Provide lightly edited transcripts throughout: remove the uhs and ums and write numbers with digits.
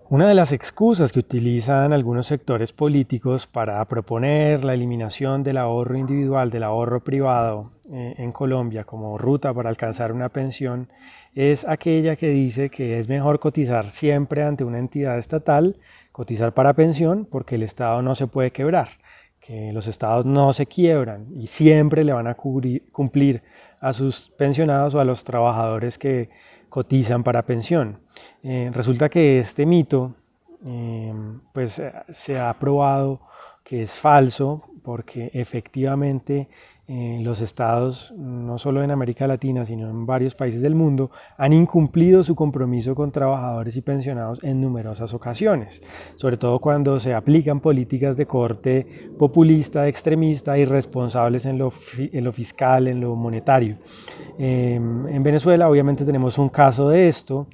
Una de las excusas que utilizan algunos sectores políticos para proponer la eliminación del ahorro individual, del ahorro privado en Colombia como ruta para alcanzar una pensión es aquella que dice que es mejor cotizar siempre ante una entidad estatal, cotizar para pensión porque el Estado no se puede quebrar, que los estados no se quiebran y siempre le van a cumplir a sus pensionados o a los trabajadores que cotizan para pensión. Resulta que este mito pues se ha probado que es falso porque efectivamente los estados, no solo en América Latina, sino en varios países del mundo, han incumplido su compromiso con trabajadores y pensionados en numerosas ocasiones, sobre todo cuando se aplican políticas de corte populista, extremista, irresponsables en lo fiscal, en lo monetario. En Venezuela obviamente tenemos un caso de esto.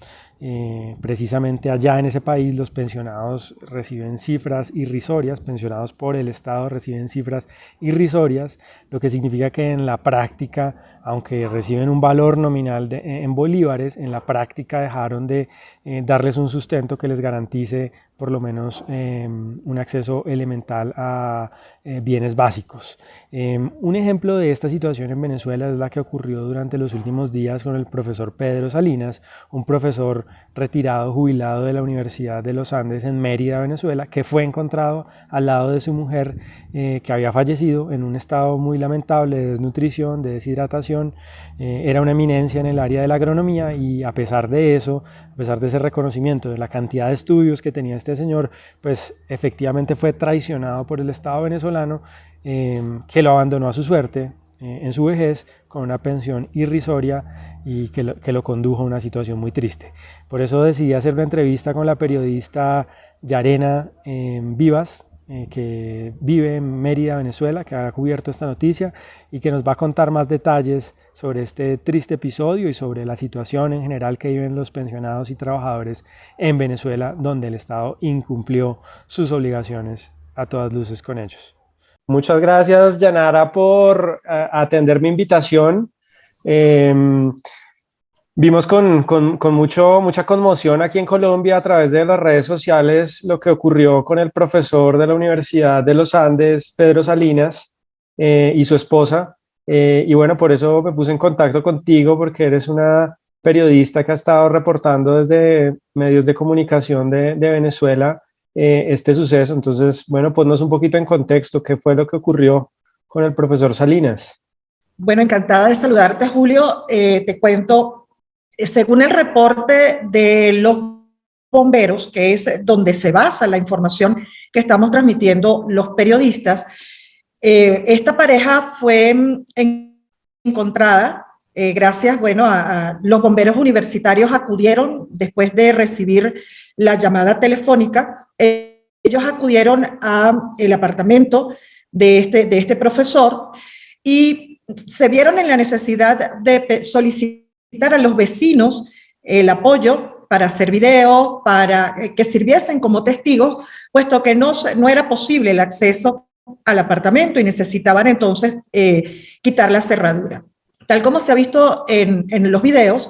Precisamente allá en ese país los pensionados reciben cifras irrisorias, pensionados por el Estado reciben cifras irrisorias, lo que significa que en la práctica, aunque reciben un valor nominal en bolívares, en la práctica dejaron de darles un sustento que les garantice por lo menos un acceso elemental a bienes básicos. Un ejemplo de esta situación en Venezuela es la que ocurrió durante los últimos días con el profesor Pedro Salinas, un profesor retirado, jubilado de la Universidad de los Andes en Mérida, Venezuela, que fue encontrado al lado de su mujer que había fallecido en un estado muy lamentable de desnutrición, de deshidratación. Era una eminencia en el área de la agronomía y a pesar de eso, a pesar de ese reconocimiento de la cantidad de estudios que tenía este señor, pues efectivamente fue traicionado por el Estado venezolano, que lo abandonó a su suerte en su vejez con una pensión irrisoria y que lo condujo a una situación muy triste. Por eso decidí hacer una entrevista con la periodista Yarena Vivas, que vive en Mérida, Venezuela, que ha cubierto esta noticia y que nos va a contar más detalles sobre este triste episodio y sobre la situación en general que viven los pensionados y trabajadores en Venezuela, donde el Estado incumplió sus obligaciones a todas luces con ellos. Muchas gracias, Yanara, por atender mi invitación. Eh, Vimos mucha conmoción aquí en Colombia a través de las redes sociales lo que ocurrió con el profesor de la Universidad de los Andes, Pedro Salinas, y su esposa. Y bueno, por eso me puse en contacto contigo, porque eres una periodista que ha estado reportando desde medios de comunicación de Venezuela este suceso. Entonces, bueno, ponnos un poquito en contexto, ¿qué fue lo que ocurrió con el profesor Salinas? Bueno, encantada de saludarte, Julio. Te cuento. Según el reporte de los bomberos, que es donde se basa la información que estamos transmitiendo los periodistas, esta pareja fue encontrada gracias, bueno, a los bomberos universitarios acudieron después de recibir la llamada telefónica. Ellos acudieron al apartamento de este profesor y se vieron en la necesidad de solicitar a los vecinos el apoyo para hacer videos, para que sirviesen como testigos, puesto que no era posible el acceso al apartamento y necesitaban entonces quitar la cerradura. Tal como se ha visto en los videos,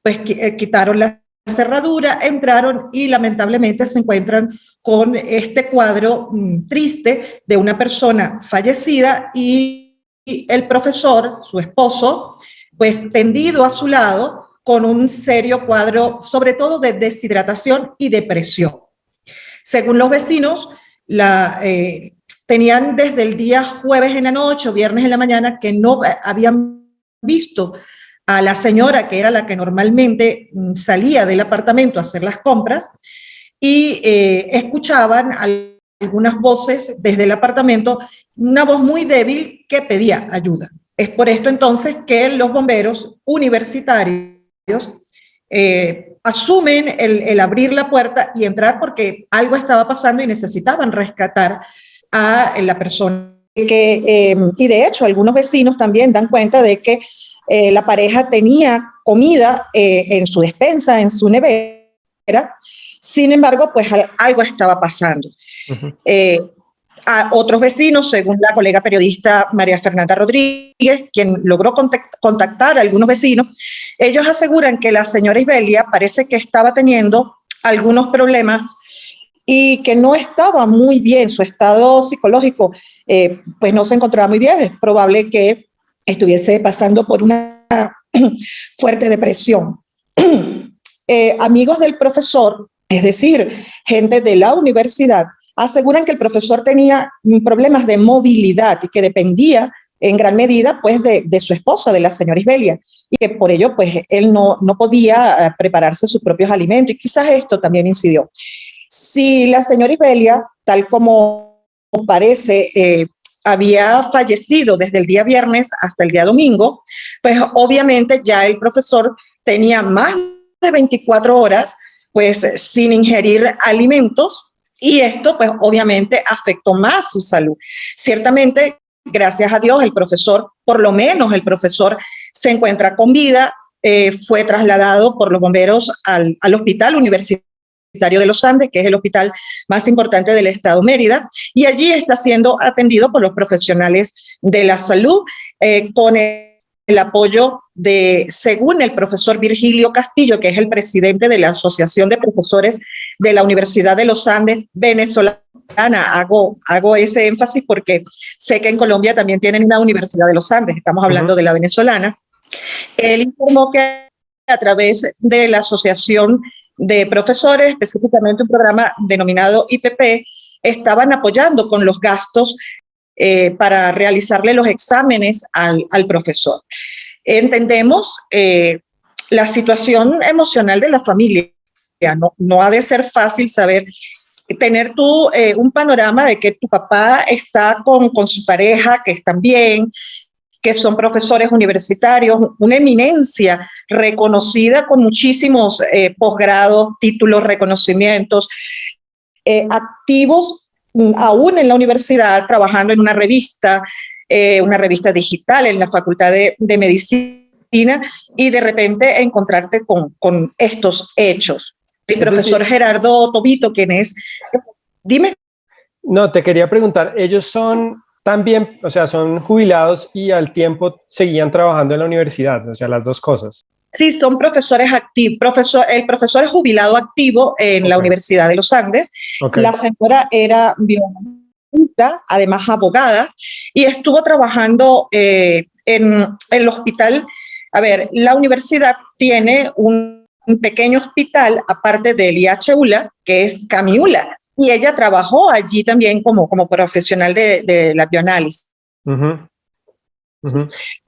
pues quitaron la cerradura, entraron y lamentablemente se encuentran con este cuadro triste de una persona fallecida y el profesor, su esposo, pues tendido a su lado con un serio cuadro, sobre todo de deshidratación y depresión. Según los vecinos, tenían desde el día jueves en la noche o viernes en la mañana que no habían visto a la señora, que era la que normalmente salía del apartamento a hacer las compras, y escuchaban algunas voces desde el apartamento, una voz muy débil que pedía ayuda. Es por esto entonces que los bomberos universitarios asumen el abrir la puerta y entrar porque algo estaba pasando y necesitaban rescatar a la persona. Y de hecho algunos vecinos también dan cuenta de que la pareja tenía comida en su despensa, en su nevera. Sin embargo, pues algo estaba pasando. A otros vecinos, según la colega periodista María Fernanda Rodríguez, quien logró contactar a algunos vecinos, ellos aseguran que la señora Isbelia parece que estaba teniendo algunos problemas y que no estaba muy bien, su estado psicológico pues no se encontraba muy bien, es probable que estuviese pasando por una fuerte depresión. Amigos del profesor, es decir, gente de la universidad, aseguran que el profesor tenía problemas de movilidad y que dependía en gran medida pues de su esposa, de la señora Isbelia, y que por ello pues él no podía prepararse sus propios alimentos, y quizás esto también incidió. Si la señora Isbelia, tal como parece, había fallecido desde el día viernes hasta el día domingo, pues obviamente ya el profesor tenía más de 24 horas pues sin ingerir alimentos, y esto pues obviamente afectó más su salud. Ciertamente, gracias a Dios, el profesor, por lo menos el profesor, se encuentra con vida, fue trasladado por los bomberos al hospital universitario de los Andes, que es el hospital más importante del estado Mérida, y allí está siendo atendido por los profesionales de la salud, con el apoyo de, según el profesor Virgilio Castillo, que es el presidente de la Asociación de Profesores de la Universidad de los Andes venezolana. Hago ese énfasis porque sé que en Colombia también tienen una Universidad de los Andes, estamos hablando de la venezolana. Él informó que a través de la Asociación de Profesores, específicamente un programa denominado IPP, estaban apoyando con los gastos para realizarle los exámenes al profesor. Entendemos la situación emocional de la familia. No ha de ser fácil saber, tener tú un panorama de que tu papá está con su pareja, que están bien, que son profesores universitarios, una eminencia reconocida con muchísimos posgrados, títulos, reconocimientos, activos aún en la universidad, trabajando en una revista digital en la Facultad de Medicina, y de repente encontrarte con estos hechos. El profesor Gerardo Tobito, quien es... Dime. No, te quería preguntar, ellos son también, o sea, son jubilados y al tiempo seguían trabajando en la universidad, o sea, las dos cosas. Sí, son profesores activos. El profesor es jubilado activo en la Universidad de los Andes. La señora era biologista, además abogada, y estuvo trabajando en el hospital. A ver, la universidad tiene un pequeño hospital, aparte del IHULA, que es Camiula, y ella trabajó allí también como profesional de la bioanálisis.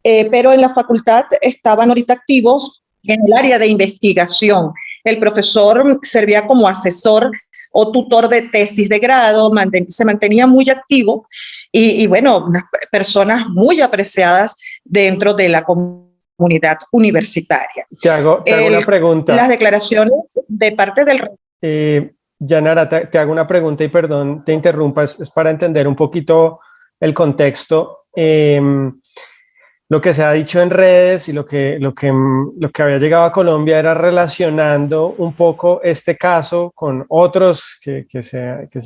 Pero en la facultad estaban ahorita activos en el área de investigación. El profesor servía como asesor o tutor de tesis de grado, se mantenía muy activo, y bueno, unas personas muy apreciadas dentro de la comunidad universitaria. Te hago una pregunta. Las declaraciones de parte del... Yanara, te hago una pregunta y perdón, te interrumpa, es para entender un poquito el contexto. Lo que se ha dicho en redes y lo que había llegado a Colombia era relacionando un poco este caso con otros que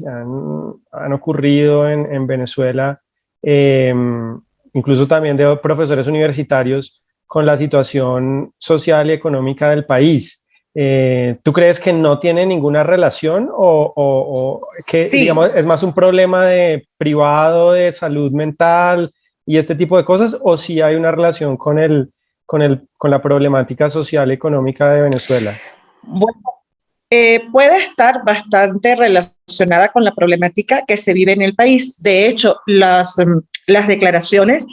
han ocurrido en Venezuela, incluso también de profesores universitarios, con la situación social y económica del país. ¿Tú crees que no tiene ninguna relación o que sí, digamos, es más un problema de privado, de salud mental y este tipo de cosas, o si hay una relación con la problemática social y económica de Venezuela? Bueno, puede estar bastante relacionada con la problemática que se vive en el país. De hecho, las declaraciones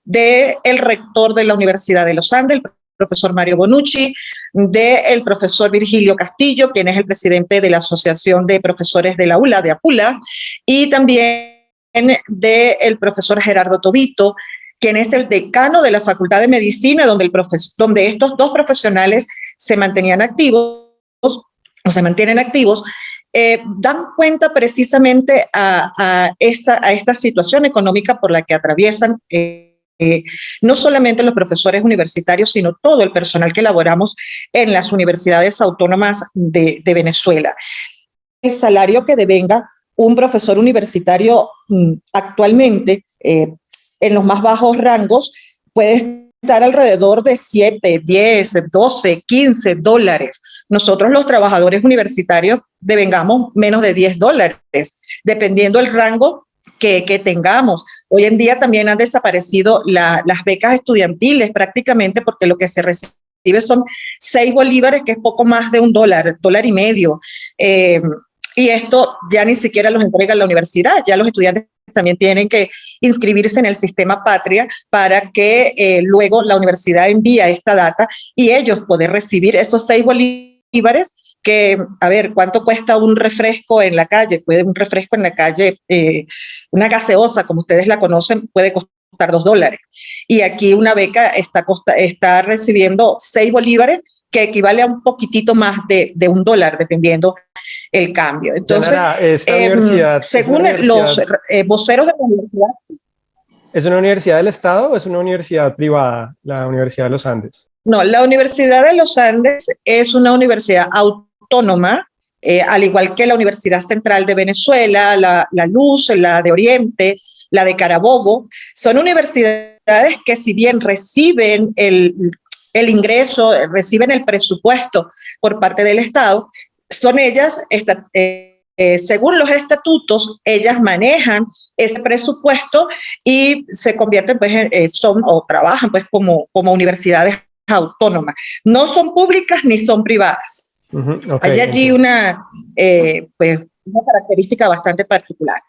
del rector de la Universidad de los Andes, el profesor Mario Bonucci, del profesor Virgilio Castillo, quien es el presidente de la Asociación de Profesores de la ULA, de APULA, y también del profesor Gerardo Tobito, quien es el decano de la Facultad de Medicina, donde estos dos profesionales se mantenían activos, o se mantienen activos, dan cuenta precisamente a esta situación económica por la que atraviesan no solamente los profesores universitarios, sino todo el personal que elaboramos en las universidades autónomas de Venezuela. El salario que devenga un profesor universitario actualmente en los más bajos rangos puede estar alrededor de 7, 10, 12, 15 dólares nosotros los trabajadores universitarios devengamos menos de $10, dependiendo del rango que tengamos. Hoy en día también han desaparecido las becas estudiantiles prácticamente porque lo que se recibe son 6 bolívares, que es poco más de $1, $1.50. Y esto ya ni siquiera los entrega la universidad, ya los estudiantes también tienen que inscribirse en el sistema Patria para que luego la universidad envía esta data y ellos poder recibir esos 6 bolívares que, a ver, ¿cuánto cuesta un refresco en la calle? Puede un refresco en la calle, una gaseosa, como ustedes la conocen, puede costar $2. Y aquí una beca está recibiendo 6 bolívares, que equivale a un poquitito más de $1, dependiendo el cambio. Entonces, Yanara, esta universidad, según los voceros de la universidad. ¿Es una universidad del Estado o es una universidad privada, la Universidad de los Andes? No, la Universidad de los Andes es una universidad autónoma, al igual que la Universidad Central de Venezuela, la Luz, la de Oriente, la de Carabobo. Son universidades que, si bien reciben el ingreso, reciben el presupuesto por parte del Estado, son ellas, según los estatutos, ellas manejan ese presupuesto y se convierten, pues, o trabajan, pues, como universidades autónomas. No son públicas ni son privadas. Okay, hay allí pues, una característica bastante particular.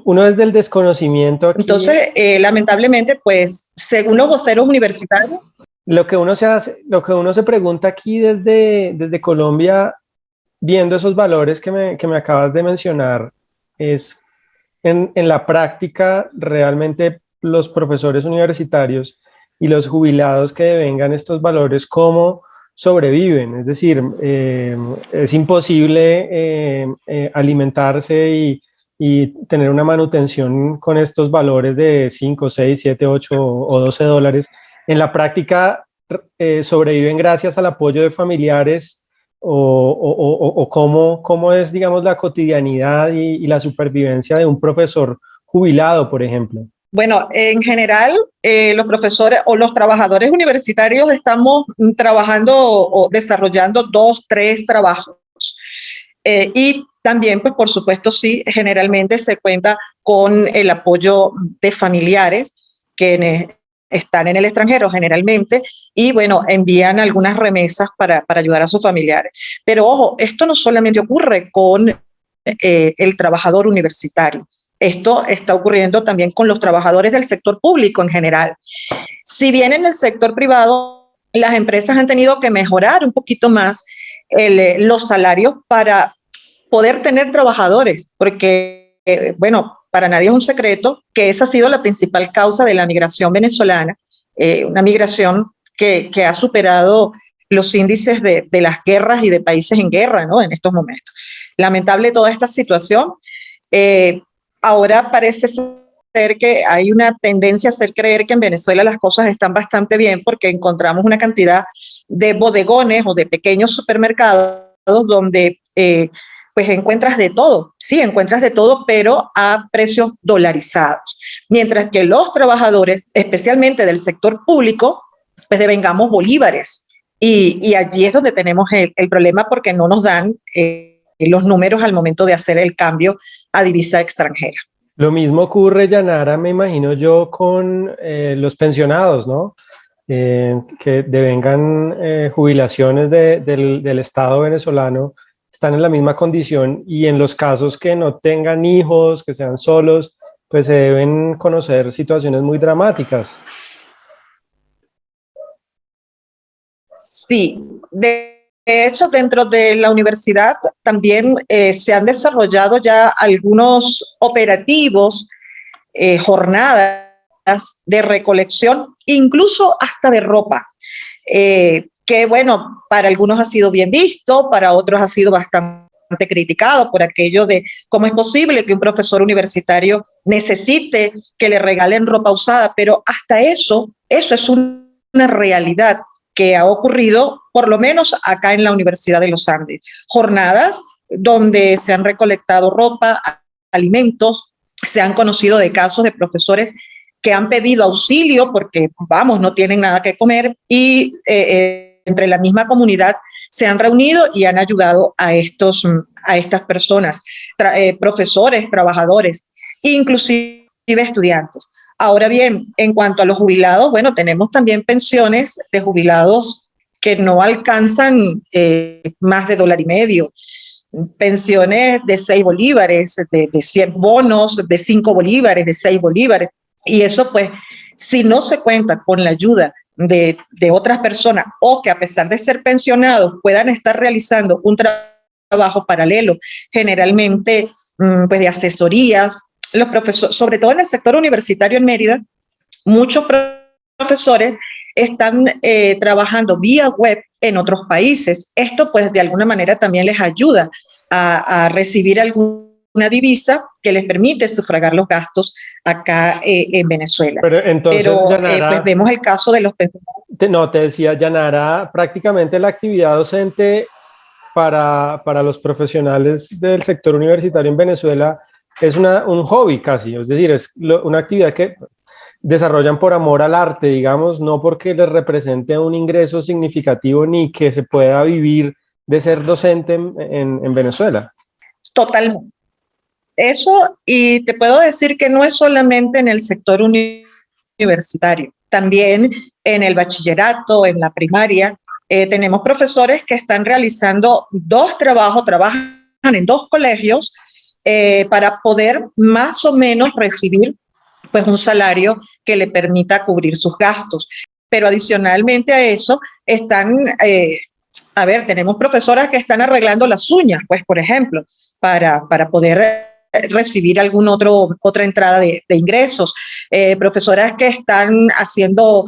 Uno es del desconocimiento aquí. Entonces, lamentablemente, pues, según los voceros universitarios, lo que uno se pregunta aquí desde Colombia, viendo esos valores que me acabas de mencionar, es en la práctica realmente los profesores universitarios y los jubilados que devengan estos valores, ¿cómo sobreviven? Es decir, es imposible alimentarse y tener una manutención con estos valores de 5, 6, 7, 8 o $12. En la práctica sobreviven gracias al apoyo de familiares o cómo es, digamos, la cotidianidad y la supervivencia de un profesor jubilado, por ejemplo. Bueno, en general, los profesores o los trabajadores universitarios estamos trabajando o desarrollando 2, 3 trabajos. Y también, pues, por supuesto, sí, generalmente se cuenta con el apoyo de familiares que están en el extranjero generalmente y, bueno, envían algunas remesas para ayudar a sus familiares. Pero, ojo, esto no solamente ocurre con el trabajador universitario. Esto está ocurriendo también con los trabajadores del sector público en general. Si bien en el sector privado las empresas han tenido que mejorar un poquito más los salarios para poder tener trabajadores, porque, bueno, para nadie es un secreto que esa ha sido la principal causa de la migración venezolana, una migración que ha superado los índices de las guerras y de países en guerra, ¿no? En estos momentos. Lamentable toda esta situación. Ahora parece ser que hay una tendencia a hacer creer que en Venezuela las cosas están bastante bien porque encontramos una cantidad de bodegones o de pequeños supermercados donde pues encuentras de todo, sí, encuentras de todo, pero a precios dolarizados. Mientras que los trabajadores, especialmente del sector público, pues devengamos bolívares. Y allí es donde tenemos el problema porque no nos dan los números al momento de hacer el cambio a divisa extranjera. Lo mismo ocurre, Yanara, me imagino yo, con los pensionados, ¿no? Que devengan jubilaciones del Estado venezolano, están en la misma condición y en los casos que no tengan hijos, que sean solos, pues se deben conocer situaciones muy dramáticas. Sí, de hecho, dentro de la universidad también se han desarrollado ya algunos operativos, jornadas de recolección, incluso hasta de ropa, que, bueno, para algunos ha sido bien visto, para otros ha sido bastante criticado por aquello de cómo es posible que un profesor universitario necesite que le regalen ropa usada, pero hasta eso es una realidad que ha ocurrido, por lo menos acá en la Universidad de los Andes. Jornadas donde se han recolectado ropa, alimentos, se han conocido de casos de profesores que han pedido auxilio porque, vamos, no tienen nada que comer y entre la misma comunidad se han reunido y han ayudado a estas personas, profesores, trabajadores, inclusive estudiantes. Ahora bien, en cuanto a los jubilados, bueno, tenemos también pensiones de jubilados que no alcanzan más de $1.50, pensiones de 6 bolívares, de 100 bonos, de 5 bolívares, de 6 bolívares. Y eso, pues, si no se cuenta con la ayuda de otras personas o que a pesar de ser pensionados puedan estar realizando un trabajo paralelo, generalmente pues de asesorías, los profesores, sobre todo en el sector universitario en Mérida, muchos profesores están trabajando vía web en otros países. Esto pues de alguna manera también les ayuda a recibir alguna divisa que les permite sufragar los gastos acá en Venezuela. Pero entonces, Yanara, pues vemos el caso de los no, te decía, Yanara, prácticamente la actividad docente para los profesionales del sector universitario en Venezuela es un hobby casi, es decir, es una actividad que desarrollan por amor al arte, digamos, no porque les represente un ingreso significativo ni que se pueda vivir de ser docente en Venezuela. Totalmente. Eso, y te puedo decir que no es solamente en el sector universitario, también en el bachillerato, en la primaria, tenemos profesores que están realizando trabajan en 2 colegios para poder más o menos recibir pues un salario que le permita cubrir sus gastos. Pero adicionalmente a eso están, tenemos profesoras que están arreglando las uñas, pues por ejemplo, para poder recibir otra entrada de ingresos, profesoras que están haciendo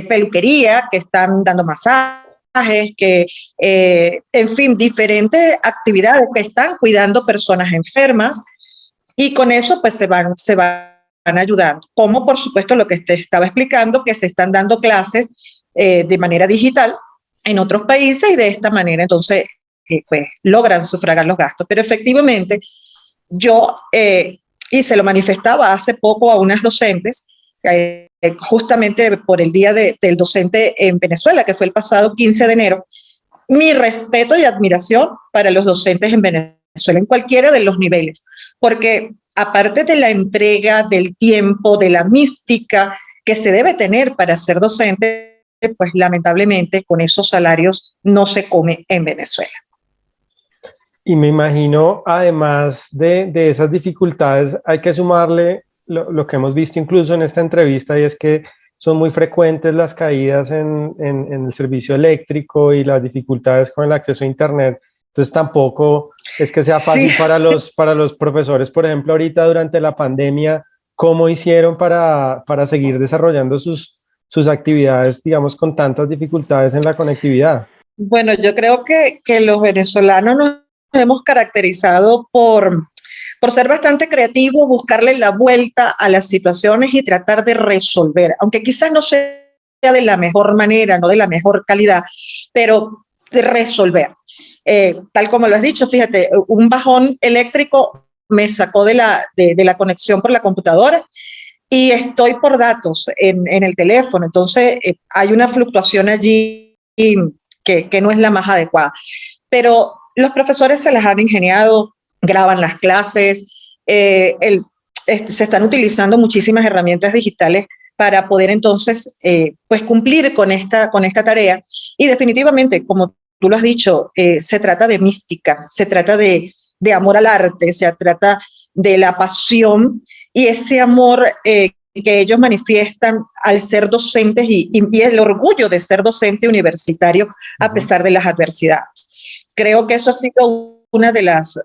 peluquería, que están dando masajes, que, en fin, diferentes actividades que están cuidando personas enfermas y con eso pues se van ayudando. Como por supuesto lo que te estaba explicando, que se están dando clases de manera digital en otros países y de esta manera entonces pues logran sufragar los gastos. Pero efectivamente yo, y se lo manifestaba hace poco a unas docentes, justamente por el Día del Docente en Venezuela, que fue el pasado 15 de enero, mi respeto y admiración para los docentes en Venezuela, en cualquiera de los niveles, porque aparte de la entrega, del tiempo, de la mística que se debe tener para ser docente, pues lamentablemente con esos salarios no se come en Venezuela. Y me imagino, además de esas dificultades, hay que sumarle lo que hemos visto incluso en esta entrevista, y es que son muy frecuentes las caídas en el servicio eléctrico y las dificultades con el acceso a Internet. Entonces tampoco es que sea fácil para los profesores, por ejemplo, ahorita durante la pandemia, ¿cómo hicieron para seguir desarrollando sus actividades, digamos, con tantas dificultades en la conectividad? Bueno, yo creo que los venezolanos nos hemos caracterizado por ser bastante creativos, buscarle la vuelta a las situaciones y tratar de resolver, aunque quizás no sea de la mejor manera, no de la mejor calidad, pero de resolver. Tal como lo has dicho, fíjate, un bajón eléctrico me sacó de la conexión por la computadora y estoy por datos en el teléfono, entonces hay una fluctuación allí que no es la más adecuada. Pero los profesores se las han ingeniado, graban las clases, se están utilizando muchísimas herramientas digitales para poder entonces pues cumplir con esta tarea. Y definitivamente, como tú lo has dicho, se trata de mística, se trata de amor al arte, se trata de la pasión y ese amor que ellos manifiestan al ser docentes y el orgullo de ser docente universitario a pesar de las adversidades. Creo que eso ha sido una de las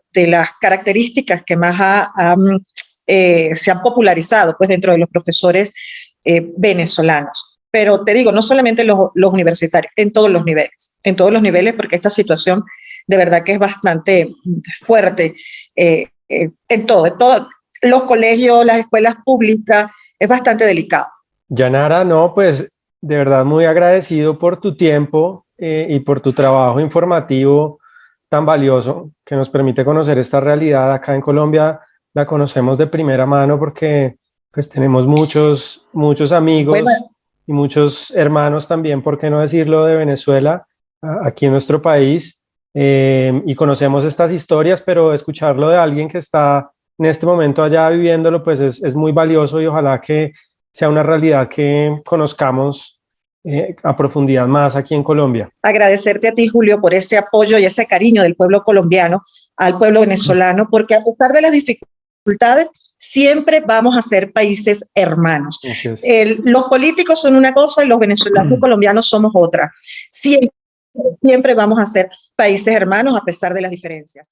características que más se han popularizado pues, dentro de los profesores venezolanos. Pero te digo, no solamente los universitarios, en todos los niveles, porque esta situación de verdad que es bastante fuerte en todos los colegios, las escuelas públicas, es bastante delicado. Yanara, no, pues de verdad muy agradecido por tu tiempo y por tu trabajo informativo tan valioso que nos permite conocer esta realidad. Acá en Colombia la conocemos de primera mano porque pues tenemos muchos amigos y muchos hermanos también, por qué no decirlo, de Venezuela, aquí en nuestro país y conocemos estas historias, pero escucharlo de alguien que está en este momento allá viviéndolo, pues es muy valioso y ojalá que sea una realidad que conozcamos a profundidad más aquí en Colombia. Agradecerte a ti, Julio, por ese apoyo y ese cariño del pueblo colombiano al pueblo venezolano, porque a pesar de las dificultades, siempre vamos a ser países hermanos. Los políticos son una cosa y los venezolanos y colombianos somos otra. Siempre vamos a ser países hermanos a pesar de las diferencias.